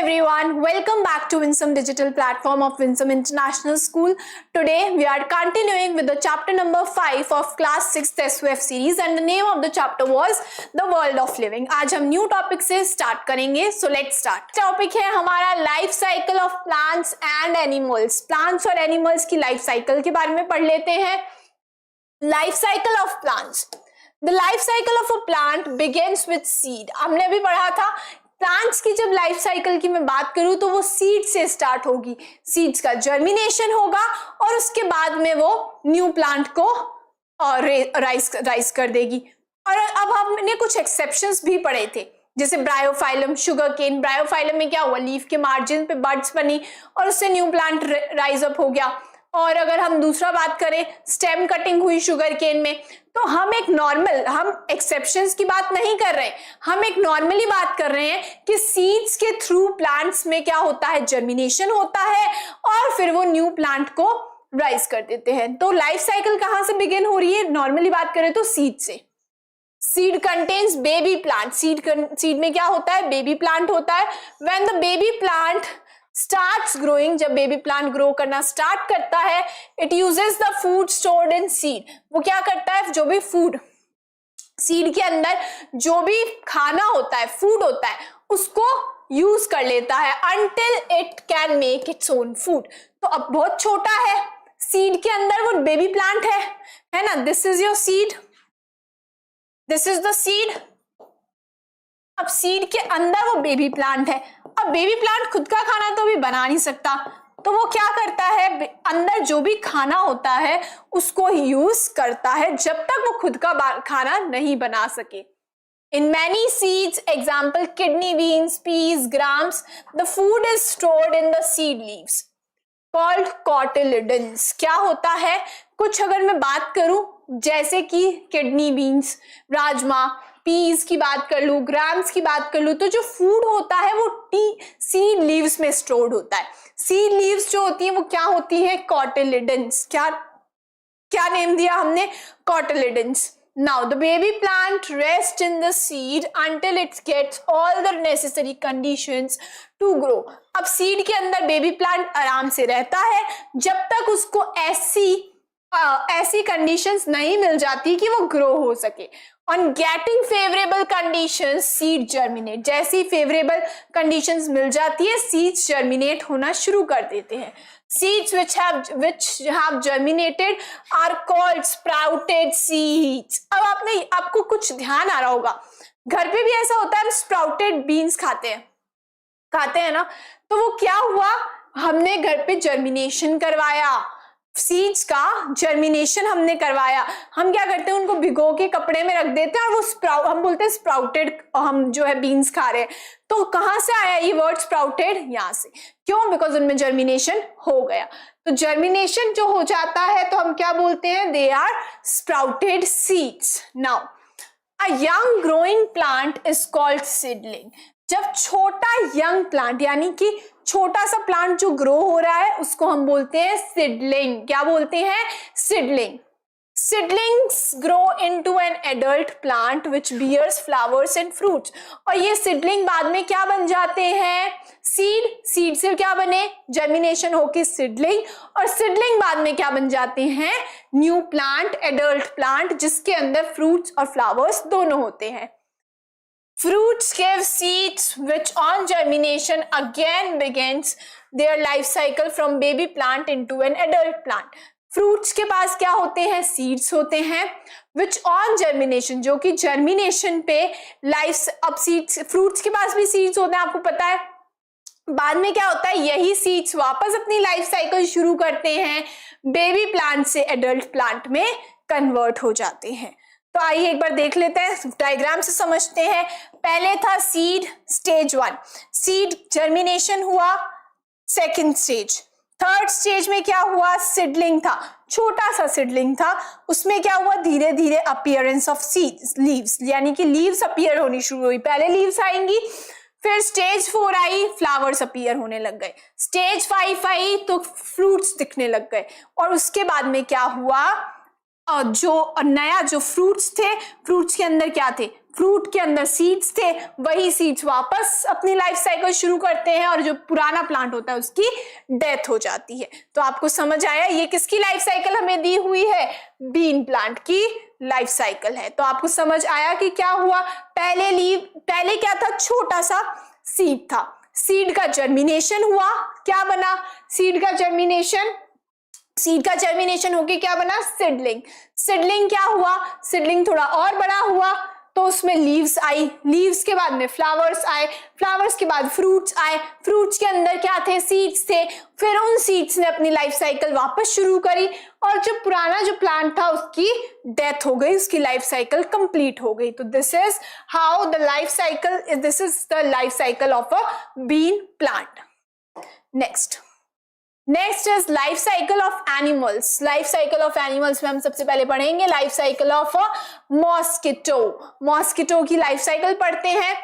everyone, welcome back to Winsome Digital Platform of Winsome International School. Today we are continuing with the chapter number 5 of class 6 SWF series and the name of the chapter was The World of Living. आज हम new topic से start करेंगे, so let's start. Topic है हमारा life cycle of plants and animals. Plants और animals की life cycle के बारे में पढ़ लेते हैं. Life cycle of plants. The life cycle of a plant begins with seed. हमने अभी पढ़ा था प्लांट्स की जब लाइफ साइकिल की मैं बात करूं तो वो सीड से स्टार्ट होगी. सीड्स का जर्मिनेशन होगा और उसके बाद में वो न्यू प्लांट को राइज कर देगी. और अब हमने कुछ एक्सेप्शंस भी पढ़े थे, जैसे ब्रायोफाइलम, शुगर केन. ब्रायोफाइलम में क्या हुआ, लीफ के मार्जिन पे बड्स बनी और उससे न्यू प्लांट राइज अप हो गया. और अगर हम दूसरा बात करें, स्टेम कटिंग हुई शुगर केन में, तो हम एक्सेप्शंस की बात नहीं कर रहे, हम एक नॉर्मली बात कर रहे हैं कि सीड्स के थ्रू प्लांट्स में क्या होता है, जर्मिनेशन होता है और फिर वो न्यू प्लांट को राइज कर देते हैं. तो लाइफ साइकिल कहां से बिगिन हो रही है, नॉर्मली बात करें तो सीड से. Seed contains baby plant. Seed में क्या होता है, बेबी प्लांट होता है. When the baby plant starts growing, जब बेबी प्लांट ग्रो करना स्टार्ट करता है, it uses the food stored in seed. वो क्या करता है, जो भी फूड सीड के अंदर जो भी खाना होता है, फूड होता है, उसको यूज कर लेता है until it can make its own food. तो अब बहुत छोटा है, सीड के अंदर वो बेबी प्लांट है ना. This is your seed, this is the seed. अब सीड के अंदर वो बेबी प्लांट है. अब बेबी प्लांट खुद का खाना तो भी बना नहीं सकता, तो वो क्या करता है, अंदर जो भी खाना होता है उसको यूज करता है जब तक वो खुद का खाना नहीं बना सके. In many seeds, example kidney beans, peas, grams, the food is stored in the seed leaves called cotyledons. क्या होता है, कुछ अगर मैं बात करूं जैसे कि किडनी बीन्स, राजमा, पीस की बात कर लूं, ग्राम्स की बात कर लूं, तो जो फूड होता है वो सीड लीव्स में स्टोर्ड होता है. सीड लीव्स जो होती है वो क्या होती है, कॉटिलिडन्स. क्या नेम दिया हमने, cotyledons. Now the baby plant rest in the seed until it gets all the necessary conditions to grow. अब सीड के अंदर बेबी प्लांट आराम से रहता है जब तक उसको ऐसी कंडीशंस नहीं मिल जाती कि वो ग्रो हो सके. On getting favorable conditions, seed germinate. जैसी favorable conditions मिल जाती है, seeds germinate होना शुरू कर देते हैं. Seeds which have germinated are called sprouted seeds. अब आपको कुछ ध्यान आ रहा होगा, घर पे भी ऐसा होता है, हम sprouted beans खाते हैं ना. तो वो क्या हुआ, हमने घर पे जर्मिनेशन करवाया, सीड्स का जर्मिनेशन हमने करवाया. हम क्या करते हैं, उनको भिगो के कपड़े में रख देते हैं और वो हम बोलते हैं स्प्राउटेड, हम जो है बीन्स खा रहे हैं. तो कहां से आया ये वर्ड स्प्राउटेड, यहां से. क्यों, बिकॉज उनमें जर्मिनेशन हो गया. तो जर्मिनेशन जो हो जाता है तो हम क्या बोलते हैं, they are sprouted seeds. Now a young growing plant is called seedling. जब छोटा यंग प्लांट यानी कि छोटा सा प्लांट जो ग्रो हो रहा है उसको हम बोलते हैं सीडलिंग. क्या बोलते हैं, seedling. Seedlings grow into an adult plant which bears flowers and fruits. और ये सीडलिंग बाद में क्या बन जाते हैं, सीड से क्या बने, जर्मिनेशन होके सीडलिंग, और सीडलिंग बाद में क्या बन जाते हैं, न्यू प्लांट, एडल्ट प्लांट, जिसके अंदर फ्रूट्स और फ्लावर्स दोनों होते हैं. Fruits give seeds which on germination again begins their life cycle from baby plant into an adult plant. Fruits के पास क्या होते हैं, seeds होते हैं, which on germination, जो कि germination पे अब seeds, fruits के पास भी seeds होते हैं, आपको पता है. बाद में क्या होता है, यही seeds वापस अपनी लाइफ साइकिल शुरू करते हैं, बेबी प्लांट से एडल्ट प्लांट में कन्वर्ट हो जाते हैं. तो आइए एक बार देख लेते हैं, डायग्राम से समझते हैं. पहले था सीड, स्टेज 1, सीड जर्मिनेशन हुआ. सेकंड स्टेज, थर्ड स्टेज में क्या हुआ, सीडलिंग था, छोटा सा सीडलिंग था, उसमें क्या हुआ, धीरे धीरे अपीयरेंस ऑफ सीड्स, लीव्स, यानी कि लीव्स अपीयर होनी शुरू हुई. पहले लीव्स आएंगी, फिर स्टेज 4 आई, फ्लावर्स अपीयर होने लग गए. स्टेज 5 आई तो फ्रूट्स दिखने लग गए. और उसके बाद में क्या हुआ, जो नया जो फ्रूट्स थे, फ्रूट्स के अंदर क्या थे, फ्रूट के अंदर सीड्स थे, वही सीड्स वापस अपनी लाइफ साइकिल शुरू करते हैं और जो पुराना प्लांट होता है उसकी डेथ हो जाती है। तो आपको समझ आया ये किसकी लाइफ साइकिल हमें दी हुई है, बीन प्लांट की लाइफ साइकिल है। तो आपको समझ आया कि क्या हुआ, पहले क्या था, छोटा सा सीड था, सीड का जर्मिनेशन हुआ, क्या बना, सीड का जर्मिनेशन होके क्या बना, सीडलिंग। सीडलिंग क्या हुआ, सीडलिंग थोड़ा और बड़ा हुआ तो उसमें लीव्स आई, लीव्स के बाद में फ्लावर्स आए, फ्लावर्स के बाद फ्रूट्स आए, फ्रूट्स के अंदर क्या थे, सीड्स थे। फिर उन सीड्स ने अपनी लाइफ साइकिल वापस शुरू करी और जो पुराना जो प्लांट था उसकी डेथ हो गई, उसकी लाइफ साइकिल कंप्लीट हो गई। तो this is how the life cycle, this is the life cycle of a bean plant. Next is life cycle of animals. Life cycle of animals में हम सबसे पहले पढ़ेंगे life cycle of mosquito. Mosquito की life cycle पढ़ते हैं।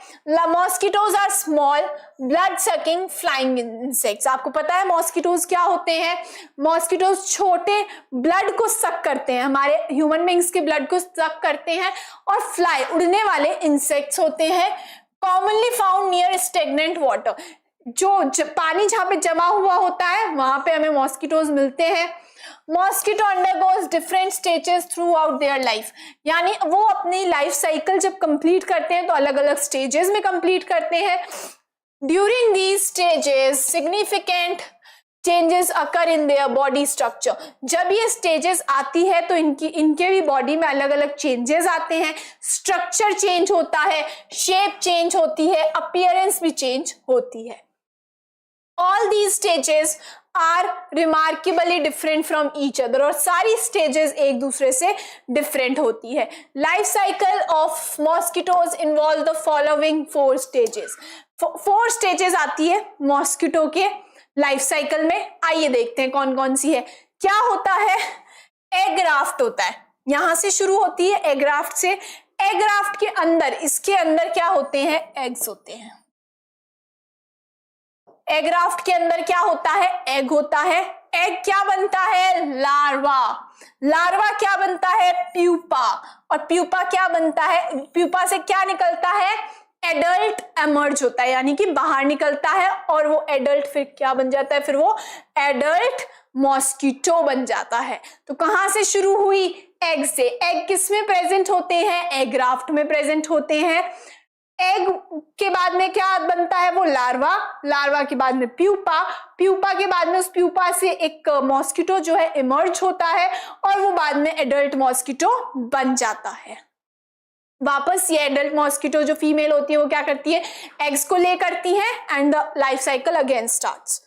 Mosquitoes are small blood sucking flying insects. आपको पता है मॉस्किटोज क्या होते हैं, मॉस्किटोज छोटे ब्लड को सक करते हैं, हमारे ह्यूमन बींग्स के ब्लड को सक करते हैं और फ्लाई उड़ने वाले इंसेक्ट्स होते हैं। Commonly found near stagnant water, जो पानी जहां पे जमा हुआ होता है वहां पे हमें मॉस्किटोज मिलते हैं। Mosquito undergoes different stages through out their life, यानी वो अपनी लाइफ साइकिल जब कंप्लीट करते हैं तो अलग अलग स्टेजेस में कंप्लीट करते हैं। During these stages significant changes occur in their body structure. जब ये स्टेजेस आती है तो इनके भी बॉडी में अलग अलग चेंजेस आते हैं, स्ट्रक्चर चेंज होता है, शेप चेंज होती है, अपीयरेंस भी चेंज होती है। All these stages are remarkably different from each other, और सारी स्टेजेस एक दूसरे से डिफरेंट होती है। Life cycle of mosquitoes involve the following 4 stages. 4 stages आती है मॉस्किटो के लाइफ साइकिल में। आइए देखते हैं कौन कौन सी है। क्या होता है, एग ग्राफ्ट होता है, यहां से शुरू होती है एग ग्राफ्ट से। एग ग्राफ्ट के अंदर, इसके अंदर क्या होते हैं, एग्स होते हैं। एग ग्राफ्ट के अंदर क्या होता है, एग होता है। एग क्या बनता है, लार्वा। लार्वा क्या बनता है, प्यूपा। और प्यूपा क्या बनता है, प्यूपा से क्या निकलता है, एडल्ट एमर्ज होता है, यानी कि बाहर निकलता है और वो एडल्ट फिर क्या बन जाता है, फिर वो एडल्ट मॉस्किटो बन जाता है। तो कहां से शुरू हुई, एग से। एग किस में प्रेजेंट होते हैं, एग ग्राफ्ट में प्रेजेंट होते हैं। एग के बाद में क्या बनता है, वो लार्वा। लार्वा के बाद में प्यूपा। प्यूपा के बाद में उस प्यूपा से एक मॉस्किटो जो है इमर्ज होता है और वो बाद में एडल्ट मॉस्किटो बन जाता है। वापस ये एडल्ट मॉस्किटो जो फीमेल होती है वो क्या करती है, एग्स को ले करती है and the life cycle again starts.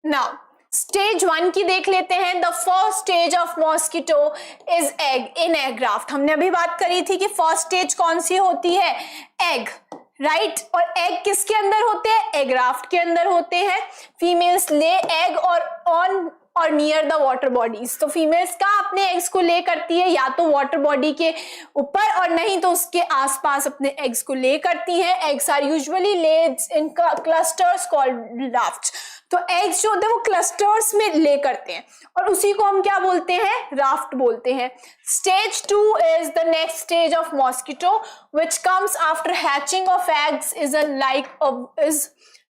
Now stage 1 की देख लेते हैं। The first stage of mosquito is egg in egg graft. हमने अभी बात करी थी कि फर्स्ट स्टेज कौन सी होती है, एग, राइट। और एग किसके अंदर होते हैं, एग ग्राफ्ट के अंदर होते हैं। फीमेल्स ले एग और ऑन और नियर द वाटर बॉडीज। तो फीमेल्स का अपने एग्स को ले करती है, या तो वाटर बॉडी के ऊपर और नहीं तो उसके आसपास अपने एग्स को ले करती हैं। Eggs are usually laid in clusters called raft. तो एग्स जो होते हैं वो क्लस्टर्स में ले करते हैं और उसी को हम क्या बोलते हैं, राफ्ट बोलते हैं। Stage 2 is the next stage of mosquito which comes after hatching of eggs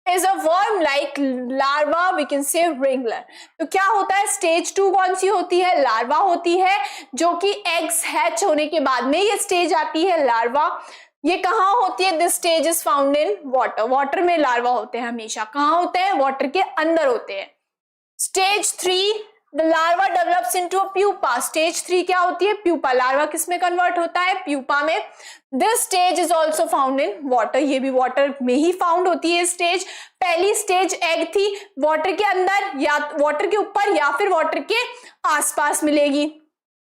is a worm like larva, we can say ringler। तो क्या होता है, स्टेज 2 कौन सी होती है, लार्वा होती है, जो कि एग्स हैच होने के बाद में ये स्टेज आती है लार्वा। ये कहाँ होती है, this stage is found in water. Water में लार्वा होते हैं हमेशा, कहाँ होते हैं, वाटर के अंदर होते हैं। Stage 3 the larva develops into a pupa. Stage 3 क्या होती है, प्यूपा। लार्वा किस में कन्वर्ट होता है, प्यूपा में। This stage is also found in water. ये भी वाटर में ही फाउंड होती है स्टेज। पहली स्टेज एग थी, वाटर के अंदर या वाटर के ऊपर या फिर वाटर के आसपास मिलेगी।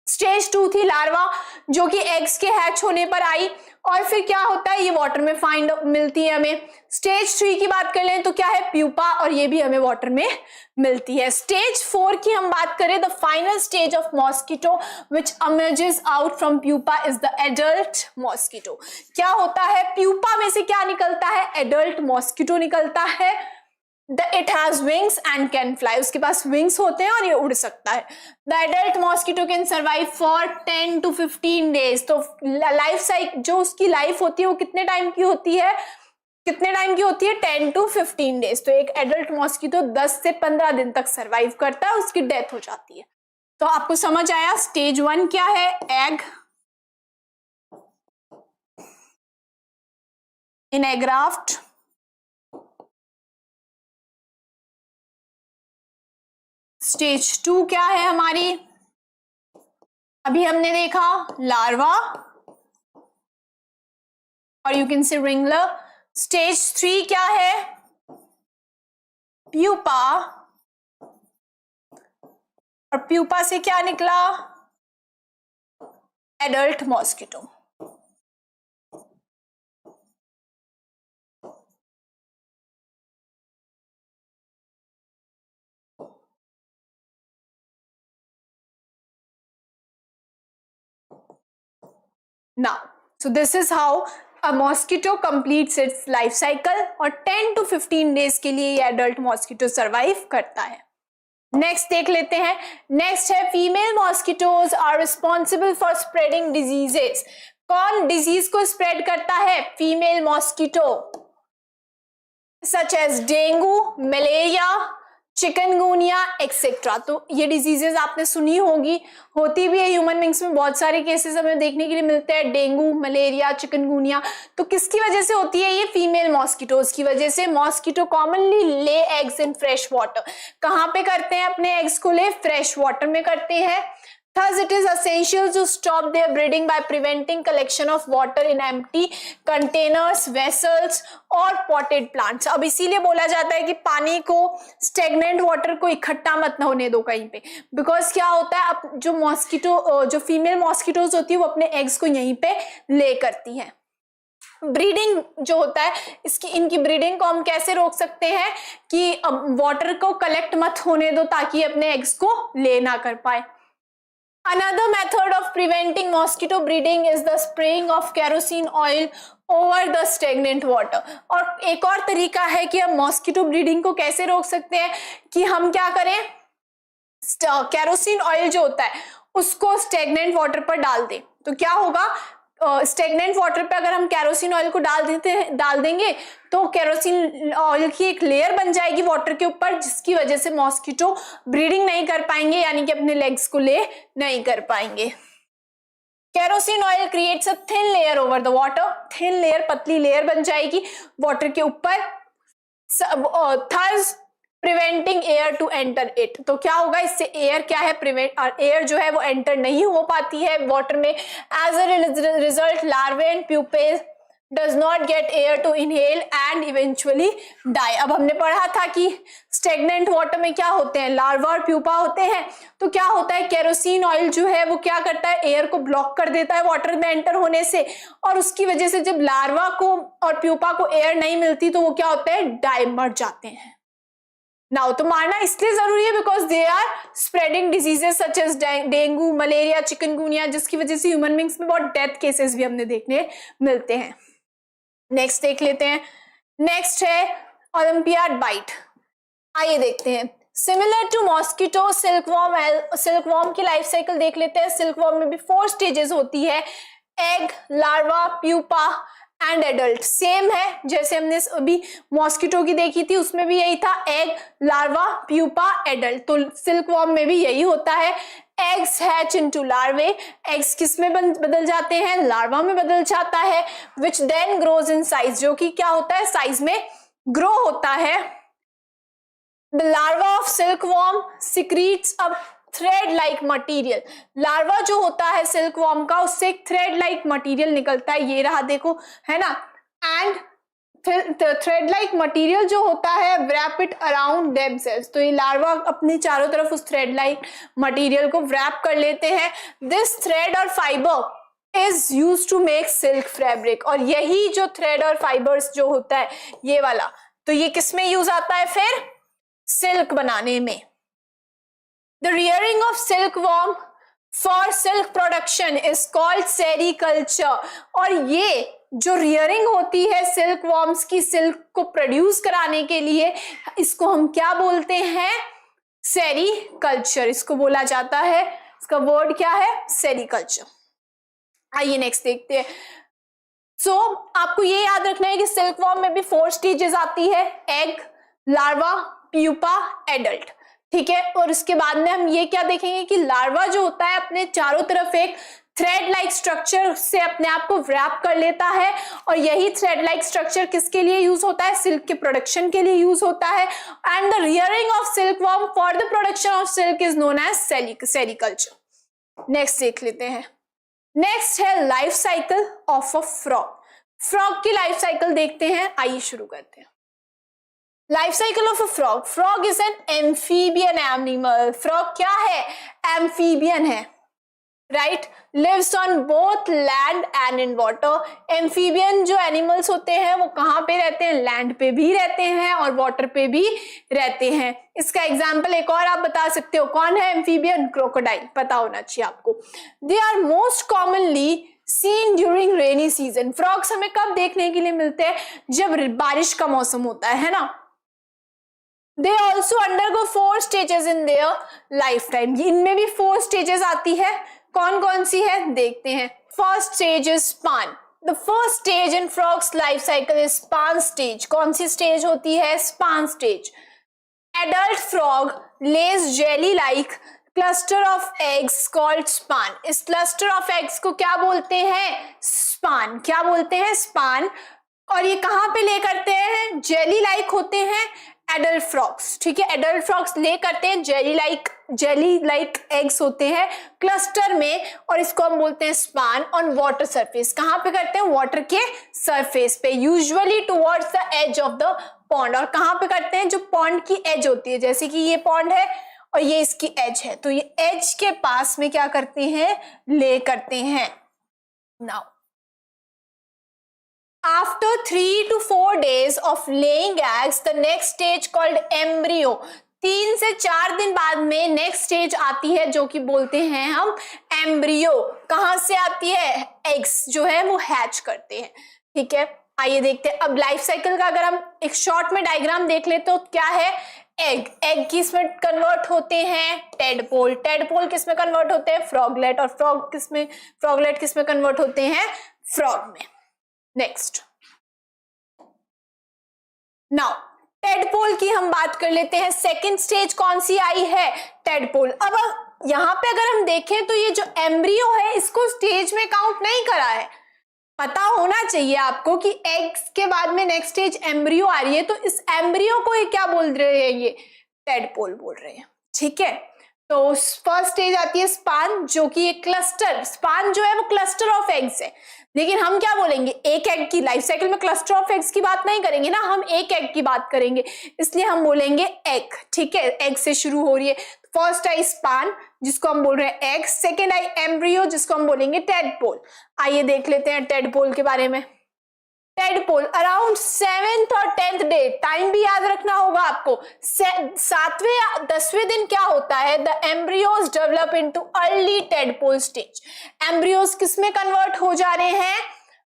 स्टेज 2 थी लार्वा, जो कि एग्स के हैच होने पर आई और फिर क्या होता है, ये वाटर में फाइंड मिलती है हमें। स्टेज 3 की बात कर लें तो क्या है, प्यूपा, और ये भी हमें वाटर में मिलती है। स्टेज 4 की हम बात करें, the final stage of mosquito which emerges out from pupa is the adult mosquito. क्या होता है, प्यूपा में से क्या निकलता है, एडल्ट मॉस्किटो निकलता है। It has wings and can fly. उसके पास wings होते हैं और ये उड़ सकता है. The adult mosquito can survive for 10 to 15 days. तो लाइफ साइकिल जो उसकी लाइफ होती है वो कितने टाइम की होती है? 10 to 15 डेज. तो एक एडल्ट मॉस्किटो 10 से 15 दिन तक सरवाइव करता है, उसकी डेथ हो जाती है. तो आपको समझ आया स्टेज 1 क्या है? एग इन एग ग्राफ्ट. स्टेज 2 क्या है हमारी? अभी हमने देखा लार्वा और यू कैन से रिंगलर. स्टेज 3 क्या है? प्यूपा. और प्यूपा से क्या निकला? Adult mosquito. Now, so this is how a mosquito completes its life cycle और 10 to 15 days के लिए ये adult mosquito survive करता है. नेक्स्ट देख लेते हैं. नेक्स्ट है female mosquitoes are responsible for spreading diseases. कौन डिजीज को स्प्रेड करता है? Female mosquito. Such as dengue, malaria, chikungunya etcetera. तो ये डिजीजेस आपने सुनी होगी, होती भी है ह्यूमन बींग्स में. बहुत सारे केसेस हमें देखने के लिए मिलते हैं, डेंगू, मलेरिया, चिकनगुनिया. तो किसकी वजह से होती है? ये फीमेल मॉस्किटोज की वजह से. Mosquito commonly lay eggs in fresh water. कहाँ पे करते हैं अपने एग्स को ले? फ्रेश वाटर में करते हैं. Thus, it is essential to stop their breeding by preventing collection of water in empty containers, vessels और potted plants. अब इसीलिए बोला जाता है कि पानी को, stagnant water को इकट्ठा मत होने दो कहीं पे. Because क्या होता है, अब जो मॉस्किटो, जो फीमेल मॉस्किटोज होती है वो अपने एग्स को यहीं पे ले करती हैं. ब्रीडिंग जो होता है, इनकी ब्रीडिंग को हम कैसे रोक सकते हैं कि वाटर को कलेक्ट मत होने दो ताकि अपने एग्स को ले ना कर पाए. Another method of preventing mosquito breeding is the spraying of kerosene oil over the stagnant water. और एक और तरीका है कि हम मॉस्किटो ब्रीडिंग को कैसे रोक सकते हैं कि हम क्या करें, केरोसिन ऑयल जो होता है उसको स्टेगनेंट वाटर पर डाल दें. तो क्या होगा, स्टेगनेंट वाटर पे अगर हम केरोसिन ऑयल को डाल देंगे तो केरोसिन ऑयल की एक लेयर बन जाएगी वाटर के ऊपर, जिसकी वजह से मॉस्किटो ब्रीडिंग नहीं कर पाएंगे, यानी कि अपने लेग्स को ले नहीं कर पाएंगे. Kerosene oil creates a thin layer over the water. Thin layer, पतली लेयर बन जाएगी वाटर के ऊपर. Thus preventing air to enter it. तो क्या होगा इससे? एयर क्या है, एयर जो है वो एंटर नहीं हो पाती है वाटर में. As a result larvae and pupae does not get air to inhale and eventually die. अब हमने पढ़ा था कि स्टेगनेंट वाटर में क्या होते हैं, लार्वा और प्यूपा होते हैं. तो क्या होता है, केरोसिन ऑयल जो है वो क्या करता है, एयर को ब्लॉक कर देता है वाटर में एंटर होने से, और उसकी वजह से जब लार्वा को और प्यूपा को एयर नहीं मिलती तो वो क्या होता है, डाई, मर जाते हैं. नाउ तो मारना इसलिए जरूरी है because they are spreading diseases such as dengue, malaria, chikungunya, जिसकी वजह से ह्यूमन बींग्स में बहुत डेथ केसेस भी हमने देखने मिलते हैं. नेक्स्ट देख लेते हैं. नेक्स्ट है ओलंपियाड बाइट. आइए देखते हैं. सिमिलर टू मॉस्किटो, सिल्कवॉर्म की लाइफ साइकिल देख लेते हैं. सिल्कवॉर्म में भी 4 स्टेजेस होती है, egg, larva, pupa and adult. Same है जैसे हमने अभी मॉस्किटो की देखी थी, उसमें भी यही था, एग, लार्वा, प्यूपा, एडल्ट. तो सिल्कवॉर्म में भी यही होता है. एग्स हैच इनटू लार्वे. एग्स किस में बदल जाते हैं, लार्वा में बदल जाता है. Which then grows in size, जो कि क्या होता है, साइज में ग्रो होता है. The larva of silkworm secretes a thread like material. Larva जो होता है सिल्कवॉर्म का, उससे एक थ्रेड लाइक मटीरियल निकलता है, ये रहा देखो, है ना. एंड थ्रेड लाइक मटीरियल जो होता है wrap it around themselves. तो ये लार्वा अपने चारों तरफ उस थ्रेड लाइक मटीरियल को wrap कर लेते हैं. दिस थ्रेड और fibre is use to make silk fabric. और यही जो थ्रेड और फाइबर्स जो होता है ये वाला, तो ये किस में यूज आता है फिर, सिल्क बनाने में. The rearing of silkworm for silk production is called sericulture. और ये जो रियरिंग होती है सिल्क वॉर्म्स की सिल्क को प्रोड्यूस कराने के लिए, इसको हम क्या बोलते हैं? सेरीकल्चर इसको बोला जाता है। इसका वर्ड क्या है? सेरीकल्चर। आइए नेक्स्ट देखते हैं। सो आपको ये याद रखना है कि सिल्क वॉर्म में भी 4 स्टेजेस आती है, एग, लार्वा, प्यूपा, एडल्ट, ठीक है। और उसके बाद में हम ये क्या देखेंगे कि लार्वा जो होता है अपने चारों तरफ एक थ्रेड लाइक स्ट्रक्चर से अपने आप को रैप कर लेता है, और यही थ्रेड लाइक स्ट्रक्चर किसके लिए यूज होता है? सिल्क के प्रोडक्शन के लिए यूज होता है। And the rearing of silk worm for the production of silk is known as sericulture. Next देख लेते हैं। नेक्स्ट है life cycle of a frog. Frog की लाइफ साइकिल देखते हैं, आइए शुरू करते हैं। Life cycle of a frog. Frog is an amphibian animal. Frog क्या है? एम्फीबियन है, right. Lives on both land and in water. Amphibian जो एनिमल्स होते हैं वो कहाँ पे रहते हैं? लैंड पे भी रहते हैं और वाटर पे भी रहते हैं। इसका एग्जाम्पल एक और आप बता सकते हो, कौन है एम्फीबियन? क्रोकोडाइल, पता होना चाहिए आपको। They are most commonly seen during rainy season. Frogs हमें कब देखने के लिए मिलते हैं? जब बारिश का मौसम होता है ना। They also undergo 4 stages in their life time. इनमें भी 4 स्टेजेस आती है। कौन कौन सी है देखते हैं। First stage is spawn. The first stage in frogs life cycle is spawn stage. कौन सी स्टेज होती है? Spawn stage. Adult frog lays jelly like cluster of eggs called spawn. इस क्लस्टर ऑफ एग्स को क्या बोलते हैं? स्पान। क्या बोलते हैं? स्पान। और ये कहां पे ले करते हैं? जेली लाइक होते हैं एडल्ट फ्रॉग्स, ठीक है। एडल्ट फ्रॉग्स ले करते हैं जेली लाइक एग्स होते हैं क्लस्टर में, और इसको हम बोलते हैं स्पान ऑन वाटर सरफेस। कहां पे करते हैं? वाटर के सरफेस पे, usually towards the edge of the pond. और कहां पे करते हैं? जो पॉन्ड की एज होती है, जैसे कि ये पॉन्ड है और ये इसकी एज है, तो ये एज के पास में क्या करते हैं? ले करते हैं। Now after 3 to 4 days of laying eggs, the next stage called embryo। 3 से 4 दिन बाद में नेक्स्ट स्टेज आती है जो कि बोलते हैं हम एम्ब्रियो। कहां से आती है? एग्स जो है वो हैच करते हैं, ठीक है। आइए देखते हैं अब लाइफ साइकिल का अगर हम एक शॉर्ट में डायग्राम देख ले तो क्या है? एग किस में कन्वर्ट होते हैं? टेडपोल। टेडपोल किस में कन्वर्ट होते हैं? फ्रॉगलेट। और फ्रॉगलेट किस में कन्वर्ट होते हैं? फ्रॉग में। नेक्स्ट, नाउ टेडपोल की हम बात कर लेते हैं। सेकेंड स्टेज कौन सी आई है? टेडपोल। अब यहां पे अगर हम देखें तो ये जो एम्ब्रियो है इसको स्टेज में काउंट नहीं करा है। पता होना चाहिए आपको कि एग्स के बाद में नेक्स्ट स्टेज एम्ब्रियो आ रही है, तो इस एम्ब्रियो को ये क्या बोल रहे हैं? ये टेडपोल बोल रहे हैं, ठीक है। तो फर्स्ट स्टेज आती है स्पान, जो कि एक क्लस्टर, स्पान जो है वो क्लस्टर ऑफ एग्स है। लेकिन हम क्या बोलेंगे? एक एग की लाइफ साइकिल में क्लस्टर ऑफ एग्स की बात नहीं करेंगे ना, हम एक एग की बात करेंगे, इसलिए हम बोलेंगे एग, ठीक है। एग से शुरू हो रही है। फर्स्ट आई स्पान जिसको हम बोल रहे हैं एग, सेकेंड आई एम्ब्रियो जिसको हम बोलेंगे टेडपोल। आइए देख लेते हैं टेडपोल के बारे में। टेडपोल अराउंड 7th और 10th डे, टाइम भी याद रखना होगा आपको। 7वें या 10वें दिन क्या होता है? The embryos develop into early tadpole stage. Embryos किस में कन्वर्ट हो जा रहे हैं?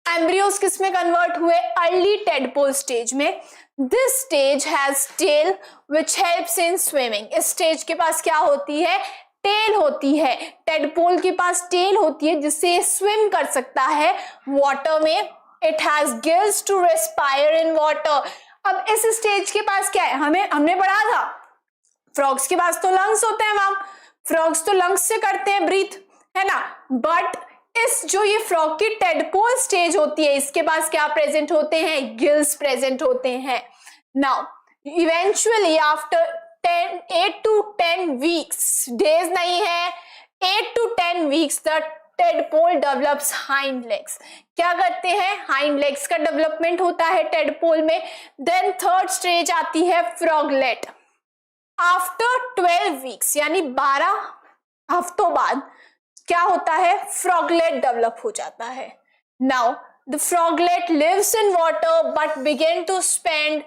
एम्ब्रियोज किस में कन्वर्ट हुए? अर्ली टेडपोल स्टेज में। This stage has tail which helps in swimming. इस स्टेज के पास क्या होती है? टेल होती है। टेडपोल के पास टेल होती है जिससे स्विम कर सकता है वाटर में। It has gills to respire in water। अब इस स्टेज के पास क्या है? हमने पढ़ा था फ्रॉग्स के पास तो लंग्स होते हैं मैम, फ्रॉग्स तो लंग्स से करते हैं ब्रीथ, है ना। बट इस जो ये फ्रॉग की टेडपोल स्टेज होती है इसके पास क्या प्रेजेंट होते हैं? गिल्स प्रेजेंट होते हैं। Now eventually after 8 to 10 weeks, days नहीं है, 8 to 10 weeks the tadpole develops hind legs. क्या करते हैं? हाइंड लेग्स का डेवलपमेंट होता है टेडपोल में। देन थर्ड स्टेज आती है फ्रॉगलेट। आफ्टर 12 वीक्स यानी 12 हफ्तों बाद क्या होता है? फ्रॉगलेट डेवलप हो जाता है। Now the froglet lives in water but begin to spend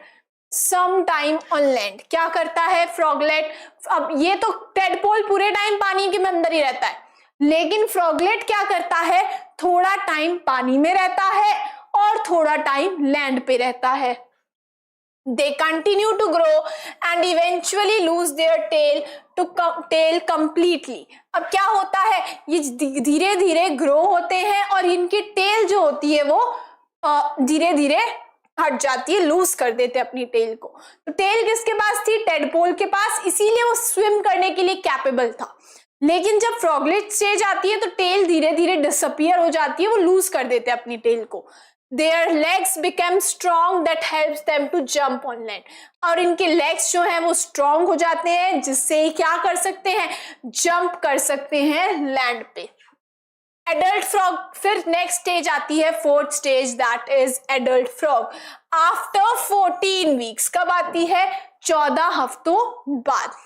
some time on land. क्या करता है फ्रॉगलेट? अब ये तो टेडपोल पूरे टाइम पानी के अंदर ही रहता है, लेकिन फ्रॉगलेट क्या करता है? थोड़ा टाइम पानी में रहता है और थोड़ा टाइम लैंड पे रहता है। They continue to grow and eventually lose their tail completely. अब क्या होता है, ये धीरे धीरे ग्रो होते हैं और इनकी टेल जो होती है वो धीरे धीरे हट जाती है, लूज कर देते हैं अपनी टेल को। तो टेल किसके पास थी, टेडपोल के पास, इसीलिए वो स्विम करने के लिए कैपेबल था। लेकिन जब फ्रॉगलेट स्टेज आती है तो टेल धीरे धीरे डिसअपियर हो जाती है, वो लूज कर देते हैं अपनी टेल को। Their legs become strong that helps them to jump on land. और इनके legs जो हैं वो strong हो जाते हैं जिससे क्या कर सकते हैं, jump कर सकते हैं land पे। Adult frog, फिर next stage आती है fourth stage, that is adult frog. After 14 weeks, कब आती है, 14 हफ्तों बाद।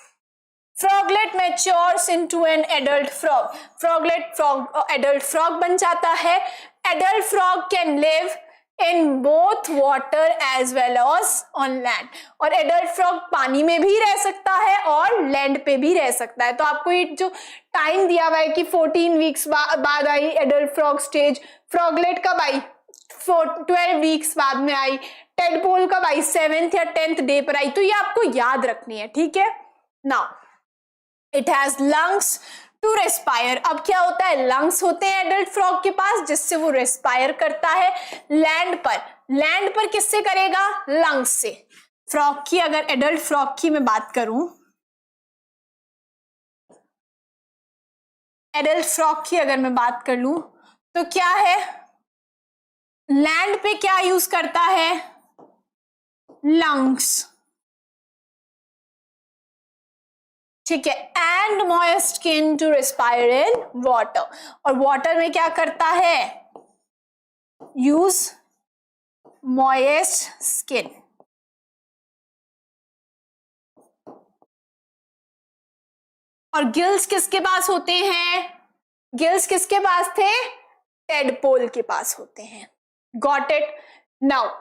Froglet matures into an adult frog. Froglet adult frog बन जाता है। Adult frog can live in both water as well as on land. और adult frog पानी में भी रह सकता है और लैंड पे भी रह सकता है। तो आपको ये जो टाइम दिया हुआ है कि 14 वीक्स बाद आई एडल्ट फ्रॉग स्टेज, फ्रॉगलेट कब आई, 12 वीक्स बाद में आई, टेडपोल कब आई, 7th या 10th डे पर आई। तो ये आपको याद रखनी है, ठीक है। Now it has lungs to respire. अब क्या होता है, लंग्स होते हैं एडल्ट फ्रॉग के पास जिससे वो रेस्पायर करता है लैंड पर किससे करेगा, लंग्स से। फ्रॉग की, अगर एडल्ट फ्रॉग की मैं बात करूं, एडल्ट फ्रॉग की अगर मैं बात कर लूं तो क्या है, लैंड पे क्या यूज करता है, लंग्स, ठीक है, and moist skin to respire in water. और वाटर में क्या करता है, यूज मॉइस्ट स्किन। और गिल्स किसके पास होते हैं, गिल्स किसके पास थे, टेडपोल के पास होते हैं। Got it. Now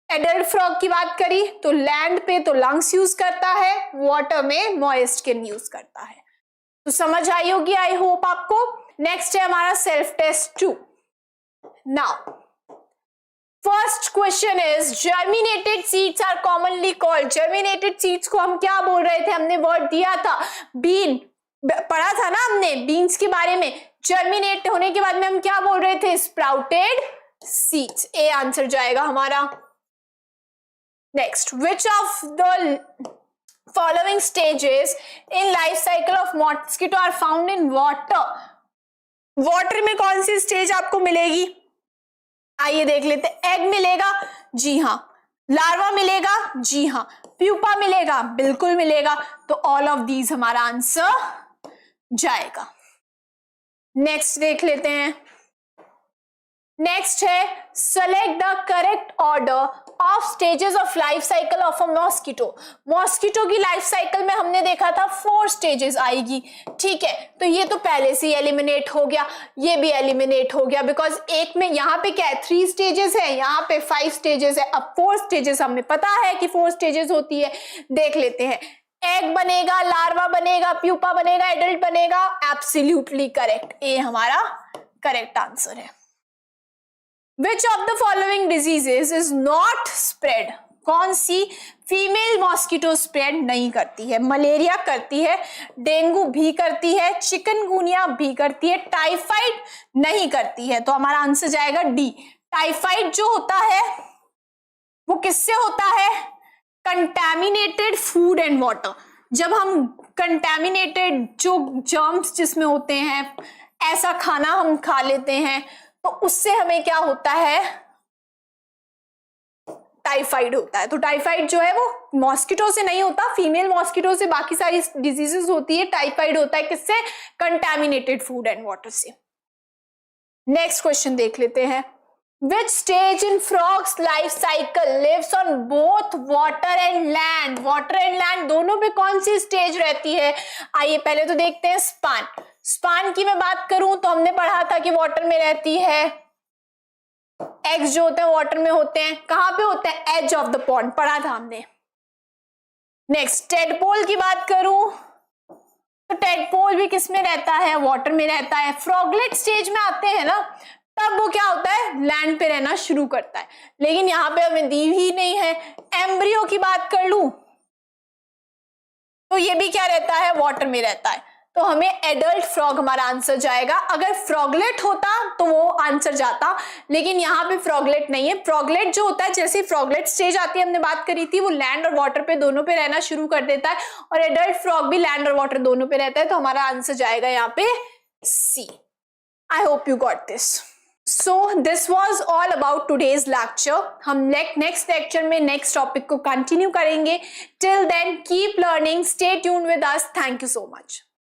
adult frog की बात करी तो लैंड पे तो लंग्स यूज करता है, वाटर में मॉइस्ट स्किन यूज करता है। तो समझ आई होगी, आई होप आपको। नेक्स्ट है हमारा self test 2। Now first question is germinated seeds are commonly called. Germinated seeds को हम क्या बोल रहे थे, हमने वर्ड दिया था बीन, पढ़ा था ना हमने बीन्स के बारे में। जर्मिनेट होने के बाद में हम क्या बोल रहे थे, स्प्राउटेड सीड्स। ए आंसर जाएगा हमारा। Next, which of the following stages in life cycle of mosquito are found in water? Water में कौन सी स्टेज आपको मिलेगी, आइए देख लेते। एग मिलेगा, जी हाँ। लार्वा मिलेगा, जी हाँ। प्यूपा मिलेगा, बिल्कुल मिलेगा। तो ऑल ऑफ दीज हमारा आंसर जाएगा। नेक्स्ट देख लेते हैं। नेक्स्ट है select the correct order of stages of life cycle of a mosquito. Mosquito की लाइफ साइकिल में हमने देखा था 4 स्टेजेस आएगी, ठीक है। तो ये तो पहले से ही एलिमिनेट हो गया, ये भी एलिमिनेट हो गया, बिकॉज एक में यहाँ पे क्या है, 3 स्टेजेस है, यहाँ पे 5 स्टेजेस है। अब 4 स्टेजेस हमें पता है कि 4 स्टेजेस होती है, देख लेते हैं। एग बनेगा, लार्वा बनेगा, प्यूपा बनेगा, एडल्ट बनेगा। एब्सोल्युटली करेक्ट, ए हमारा करेक्ट आंसर है। Which of the following diseases is not spread? कौन सी फीमेल मॉस्किटो स्प्रेड नहीं करती है? मलेरिया करती है, डेंगू भी करती है, चिकनगुनिया भी करती है, टाइफाइड नहीं करती है। तो हमारा आंसर जाएगा डी। टाइफाइड जो होता है वो किससे होता है, कंटैमिनेटेड फूड एंड वाटर। जब हम कंटैमिनेटेड जो जर्म्स जिसमें होते हैं, ऐसा खाना हम खा लेते हैं तो उससे हमें क्या होता है, टाइफाइड होता है। तो टाइफाइड जो है वो मॉस्किटो से नहीं होता, फीमेल मॉस्किटो से बाकी सारी डिजीजेस होती है। टाइफाइड होता है किससे, कंटैमिनेटेड फूड एंड वाटर से। नेक्स्ट क्वेश्चन देख लेते हैं। Which stage in frog's life cycle lives on both water and land? Water and land दोनों पे कौन सी स्टेज रहती है? आइए पहले तो देखते हैं स्पान। स्पान की मैं बात करूं तो हमने पढ़ा था कि वाटर में रहती है, एग्स जो होते हैं वाटर में होते हैं। कहां पे होते हैं, एज ऑफ द पॉन्ड, पढ़ा था हमने। नेक्स्ट टेडपोल की बात करूं तो टेडपोल भी किस में रहता है, वाटर में रहता है। फ्रॉगलेट स्टेज में आते हैं ना, तब वो क्या होता है, लैंड पे रहना शुरू करता है। लेकिन यहाँ पे हमें दी ही नहीं है। एम्ब्रियो की बात कर लूं तो ये भी क्या रहता है, वाटर में रहता है। तो हमें एडल्ट फ्रॉग हमारा आंसर जाएगा। अगर फ्रॉगलेट होता तो वो आंसर जाता, लेकिन यहाँ पे फ्रॉगलेट नहीं है। फ्रॉगलेट जो होता है, जैसे फ्रॉगलेट स्टेज आती है, हमने बात करी थी, वो लैंड और वाटर पे दोनों पे रहना शुरू कर देता है, और एडल्ट फ्रॉग भी लैंड और वाटर दोनों पे रहता है। तो हमारा आंसर जाएगा यहाँ पे C. I hope you got this. So this was all about today's lecture. हम next lecture में next topic को continue करेंगे. Till then, keep learning. Stay tuned with us. Thank you so much.